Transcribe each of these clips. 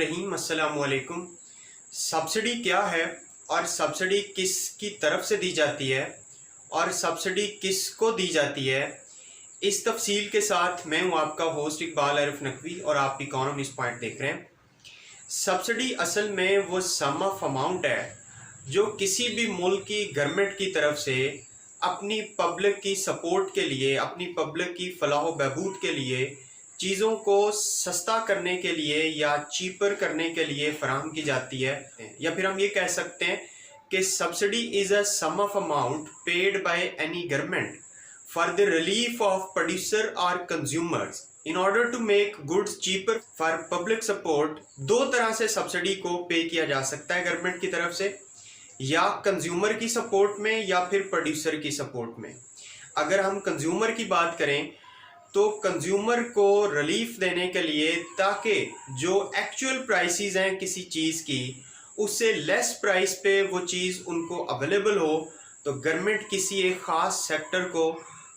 बिस्मिल्लाहिर्रहमानिर्रहीम। अस्सलामुअलैकुम। सब्सिडी क्या है और सब्सिडी किसकी तरफ से दी जाती है और सब्सिडी किसको दी जाती है, इस तफसील के साथ मैं हूँ आपका होस्ट इकबाल आरिफ नकवी और आप इकोनॉमिस्ट पॉइंट देख रहे हैं। सब्सिडी असल में वो सम ऑफ अमाउंट है जो किसी भी मुल्क की गवर्नमेंट की तरफ से अपनी पब्लिक की सपोर्ट के लिए, अपनी पब्लिक की फलाह व बहबूद के लिए, चीज़ों को सस्ता करने के लिए या चीपर करने के लिए फराहम की जाती है। या फिर हम ये कह सकते हैं कि subsidy is a sum of amount paid by any government for the relief of producer और consumers in order to make goods cheaper for public support. दो तरह से सब्सिडी को पे किया जा सकता है गवर्नमेंट की तरफ से, या कंज्यूमर की सपोर्ट में या फिर प्रोड्यूसर की सपोर्ट में। अगर हम कंज्यूमर की बात करें तो कंज्यूमर को रिलीफ देने के लिए, ताकि जो एक्चुअल प्राइसेस हैं किसी चीज़ की उससे लेस प्राइस पे वो चीज़ उनको अवेलेबल हो, तो गवर्नमेंट किसी एक ख़ास सेक्टर को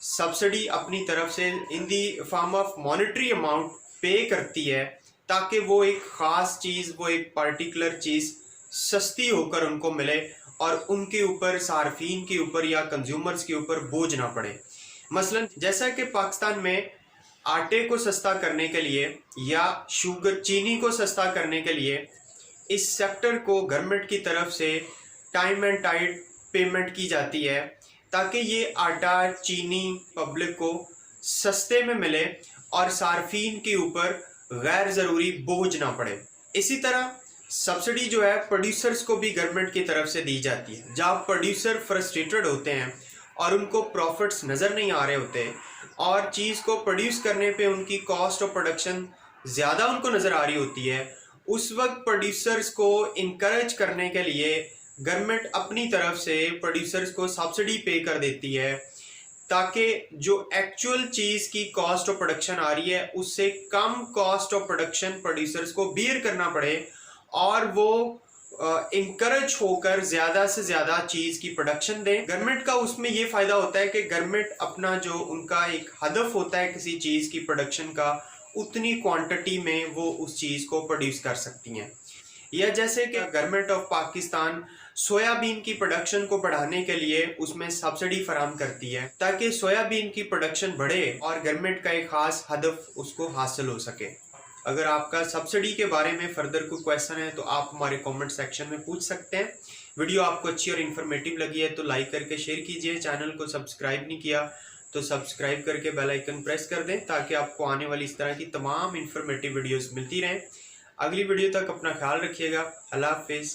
सब्सिडी अपनी तरफ से in the form of monetary amount pay करती है, ताकि वो एक ख़ास चीज़, वो एक पार्टिकुलर चीज़ सस्ती होकर उनको मिले और उनके ऊपर, सार्फिन के ऊपर या कंज्यूमर्स के ऊपर बोझ ना पड़े। मसलन जैसा कि पाकिस्तान में आटे को सस्ता करने के लिए या शुगर, चीनी को सस्ता करने के लिए इस सेक्टर को गवर्नमेंट की तरफ से टाइम एंड टाइड पेमेंट की जाती है, ताकि ये आटा, चीनी पब्लिक को सस्ते में मिले और सार्फिन के ऊपर गैर ज़रूरी बोझ ना पड़े। इसी तरह सब्सिडी जो है प्रोड्यूसर्स को भी गवर्नमेंट की तरफ से दी जाती है। जब प्रोड्यूसर फ्रस्ट्रेटेड होते हैं और उनको प्रॉफिट्स नज़र नहीं आ रहे होते और चीज़ को प्रोड्यूस करने पे उनकी कॉस्ट ऑफ प्रोडक्शन ज़्यादा उनको नज़र आ रही होती है, उस वक्त प्रोड्यूसर्स को इनकरेज करने के लिए गवर्नमेंट अपनी तरफ से प्रोड्यूसर्स को सब्सिडी पे कर देती है, ताकि जो एक्चुअल चीज़ की कॉस्ट ऑफ प्रोडक्शन आ रही है उससे कम कॉस्ट ऑफ प्रोडक्शन प्रोड्यूसर्स को बियर करना पड़े और वो इंकरेज होकर ज़्यादा से ज़्यादा चीज़ की प्रोडक्शन दें। गवर्नमेंट का उसमें ये फ़ायदा होता है कि गवर्नमेंट अपना जो उनका एक हदफ होता है किसी चीज़ की प्रोडक्शन का, उतनी क्वांटिटी में वो उस चीज़ को प्रोड्यूस कर सकती हैं। या जैसे कि गवर्नमेंट ऑफ पाकिस्तान सोयाबीन की प्रोडक्शन को बढ़ाने के लिए उसमें सब्सिडी फराहम करती है, ताकि सोयाबीन की प्रोडक्शन बढ़े और गवर्नमेंट का एक ख़ास हदफ उसको हासिल हो सके। अगर आपका सब्सिडी के बारे में फर्दर कोई क्वेश्चन है तो आप हमारे कमेंट सेक्शन में पूछ सकते हैं। वीडियो आपको अच्छी और इन्फॉर्मेटिव लगी है तो लाइक करके शेयर कीजिए। चैनल को सब्सक्राइब नहीं किया तो सब्सक्राइब करके बेल आइकन प्रेस कर दें, ताकि आपको आने वाली इस तरह की तमाम इन्फॉर्मेटिव वीडियोस मिलती रहें। अगली वीडियो तक अपना ख्याल रखिएगा। अल्लाह हाफिज़।